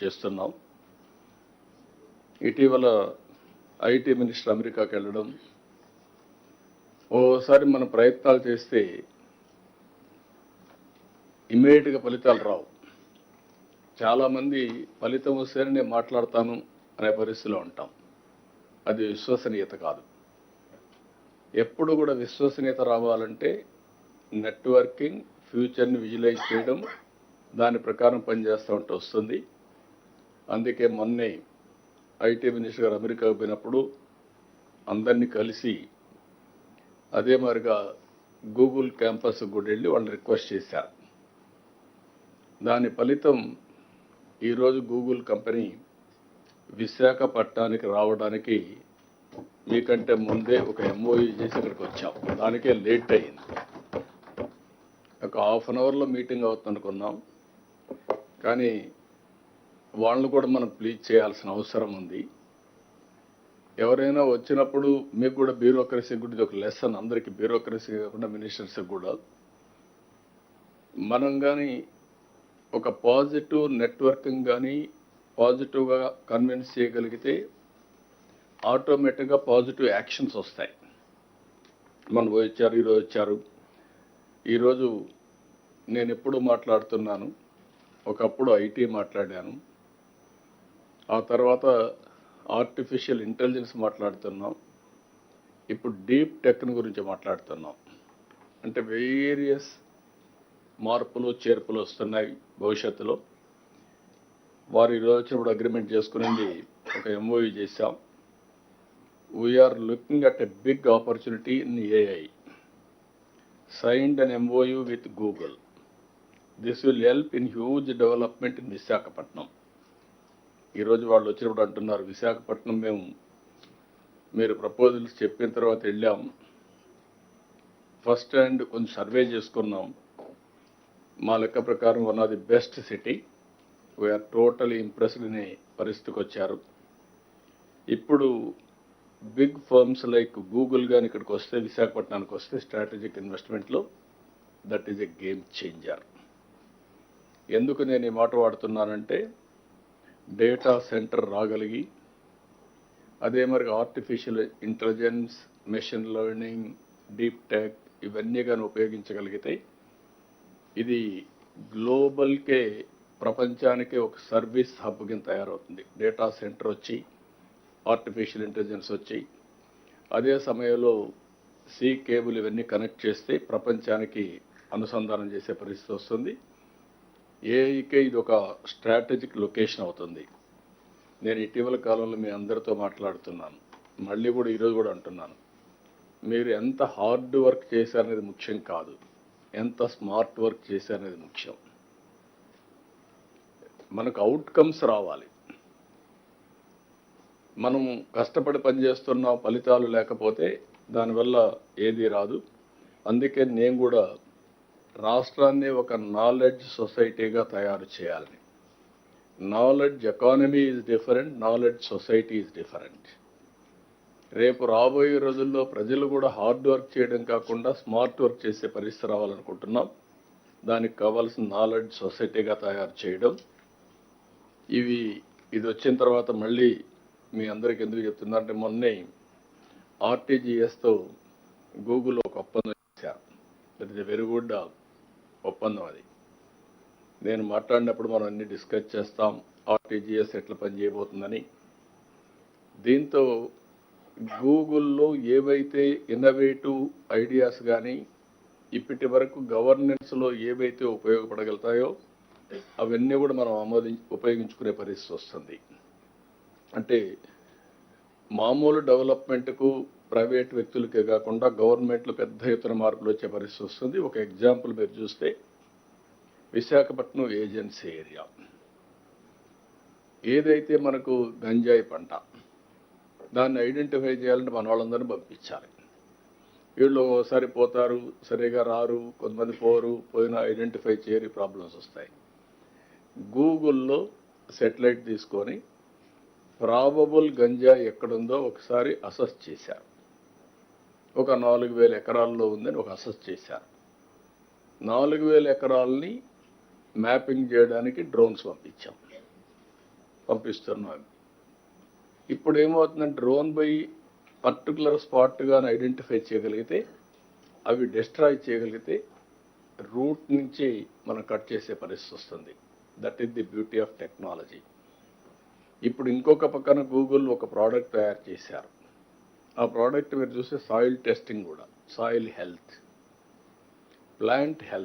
చేస్తున్నాం. ఇటీవల IT minister అమెరికాకి వెళ్ళడం, ఓసారి మనం ప్రయత్నాలు చేస్తే ఇమ్మీడియట్గా ఫలితాలు రావు. చాలామంది ఫలితం వస్తేనే నేను మాట్లాడతాను అనే పరిస్థితిలో ఉంటాం. అది విశ్వసనీయత కాదు. ఎప్పుడు కూడా విశ్వసనీయత రావాలంటే నెట్వర్కింగ్, ఫ్యూచర్ని విజువలైజ్ చేయడం, దాని ప్రకారం పనిచేస్తూ ఉంటే వస్తుంది. అందుకే మొన్నే ఐటీ మినిస్టర్ గారు అమెరికాకు పోయినప్పుడు అందరినీ కలిసి అదే మరిగా గూగుల్ క్యాంపస్ కూడా వెళ్ళి వాళ్ళని రిక్వెస్ట్ చేశారు. దాని ఫలితం ఈరోజు గూగుల్ కంపెనీ విశాఖపట్నానికి రావడానికి మీకంటే ముందే ఒక ఎంఓయూ చేసి ఇక్కడికి వచ్చాం. దానికే లేట్ అయింది. ఒక హాఫ్ అన్ అవర్లో మీటింగ్ అవుతుంది అనుకున్నాం, కానీ వాళ్ళని కూడా మనం ప్లీజ్ చేయాల్సిన అవసరం ఉంది. ఎవరైనా వచ్చినప్పుడు మీకు కూడా బ్యూరోక్రసీ కూడా ఇది ఒక లెసన్, అందరికీ బ్యూరోక్రసీ కాకుండా మినిస్టర్స్కి కూడా. మనం కానీ ఒక పాజిటివ్ నెట్వర్కింగ్ కానీ పాజిటివ్గా కన్విన్స్ చేయగలిగితే ఆటోమేటిక్గా పాజిటివ్ యాక్షన్స్ వస్తాయి. మనం వచ్చారు, ఈరోజు వచ్చారు. ఈరోజు నేను ఎప్పుడు మాట్లాడుతున్నాను, ఒకప్పుడు ఐటీ మాట్లాడాను, ఆ తర్వాత ఆర్టిఫిషియల్ ఇంటెలిజెన్స్ మాట్లాడుతున్నాం, ఇప్పుడు డీప్ టెక్ గురించి మాట్లాడుతున్నాం. అంటే వేరియస్ మార్పులు చేర్పులు వస్తున్నాయి భవిష్యత్తులో. వారు ఈరోజు వచ్చినప్పుడు అగ్రిమెంట్ చేసుకునేది ఒక ఎంఓయూ చేశాం. We're looking at a big opportunity in AI. Signed an MOU with Google. This will help in huge development in Visakhapatnam. ఈరోజు వాళ్ళు వచ్చినప్పుడు అంటున్నారు, విశాఖపట్నం మీరు ప్రపోజల్స్ చెప్పిన తర్వాత వెళ్ళాం, ఫస్ట్ హ్యాండ్ కొంచెం సర్వే చేసుకున్నాం. మా లెక్క ప్రకారం one of the best city, we're totally impressed అనే పరిస్థితికి వచ్చారు. ఇప్పుడు బిగ్ ఫర్మ్స్ లైక్ గూగుల్ కానీ ఇక్కడికి వస్తే, విశాఖపట్నానికి వస్తే స్ట్రాటజిక్ ఇన్వెస్ట్మెంట్లో that is a game changer. ఎందుకు నేను ఈ మాట వాడుతున్నానంటే, డేటా సెంటర్ రాగలిగి అదే మరి artificial intelligence, machine learning, deep tech ఇవన్నీ కానీ ఉపయోగించగలిగితే ఇది గ్లోబల్కే, ప్రపంచానికే ఒక సర్వీస్ హబ్ కింద తయారవుతుంది. డేటా సెంటర్ వచ్చి, ఆర్టిఫిషియల్ ఇంటెలిజెన్స్ వచ్చి, అదే సమయంలో సీ కేబుల్ ఇవన్నీ కనెక్ట్ చేస్తే ప్రపంచానికి అనుసంధానం చేసే పరిస్థితి వస్తుంది. ఏఐకే ఇది ఒక స్ట్రాటజిక్ లొకేషన్ అవుతుంది. నేను ఇటీవల కాలంలో మీ అందరితో మాట్లాడుతున్నాను, మళ్ళీ కూడా ఈరోజు కూడా అంటున్నాను, మీరు ఎంత హార్డ్ వర్క్ చేశారనేది ముఖ్యం కాదు, ఎంత స్మార్ట్ వర్క్ చేశారనేది ముఖ్యం. మనకు అవుట్కమ్స్ రావాలి. మనం కష్టపడి పనిచేస్తున్న ఫలితాలు లేకపోతే దానివల్ల ఏది రాదు. అందుకే నేను కూడా రాష్ట్రాన్ని ఒక నాలెడ్జ్ సొసైటీగా తయారు చేయాలని. Knowledge economy is different, knowledge society is different. రేపు రాబోయే రోజుల్లో ప్రజలు కూడా హార్డ్ వర్క్ చేయడం కాకుండా స్మార్ట్ వర్క్ చేసే పరిస్థితి రావాలనుకుంటున్నాం. దానికి కావాల్సిన నాలెడ్జ్ సొసైటీగా తయారు చేయడం. ఇది వచ్చిన తర్వాత మళ్ళీ మీ అందరికీ ఎందుకు చెప్తున్నారంటే, మొన్నే ఆర్టీజీఎస్తో గూగుల్ ఒక ఒప్పందం చేశారు. That is a very good ఒప్పందం. అది నేను మాట్లాడినప్పుడు మనం అన్ని డిస్కస్ చేస్తాం, ఆర్టీజీఎస్ ఎట్లా పనిచేయబోతుందని. దీంతో గూగుల్లో ఏవైతే ఇన్నోవేటివ్ ఐడియాస్ కానీ ఇప్పటి వరకు గవర్నెన్స్లో ఏవైతే ఉపయోగపడగలుగుతాయో అవన్నీ కూడా మనం ఉపయోగించుకునే పరిస్థితి వస్తుంది. అంటే మామూలు డెవలప్మెంట్కు ప్రైవేట్ వ్యక్తులకే కాకుండా గవర్నమెంట్లో పెద్ద ఎత్తున మార్పులు వచ్చే పరిస్థితి వస్తుంది. ఒక ఎగ్జాంపుల్ మీరు చూస్తే, విశాఖపట్నం ఏజెన్సీ ఏరియా ఏదైతే మనకు గంజాయి పంట, దాన్ని ఐడెంటిఫై చేయాలంటే మన వాళ్ళందరినీ పంపించాలి. వీళ్ళు ఒకసారి పోతారు, సరిగా రారు, కొంతమంది పోయినా ఐడెంటిఫై చేయని ప్రాబ్లమ్స్ వస్తాయి. గూగుల్లో సెటిలైట్ తీసుకొని ప్రాబబుల్ గంజా ఎక్కడుందో ఒకసారి అసెస్ చేశారు. ఒక 4000 ఎకరాల్లో ఉందని ఒక అసెస్ చేశారు. 4000 ఎకరాలని మ్యాపింగ్ చేయడానికి డ్రోన్స్ పంపించాం. పంపిస్తున్నాం. ఇప్పుడు ఏమవుతుందంటే డ్రోన్ బై పర్టికులర్ స్పాట్గా ఐడెంటిఫై చేయగలిగితే, అవి డిస్ట్రాయ్ చేయగలిగితే రూట్ నుంచి మనం కట్ చేసే పరిస్థితి వస్తుంది. That is the beauty of technology. ఇప్పుడు ఇంకొక పక్కన గూగుల్ ఒక ప్రోడక్ట్ తయారు చేశారు. ఆ ప్రోడక్ట్ మీరు చూస్తే సాయిల్ టెస్టింగ్ కూడా, సాయిల్ హెల్త్, ప్లాంట్ హెల్త్.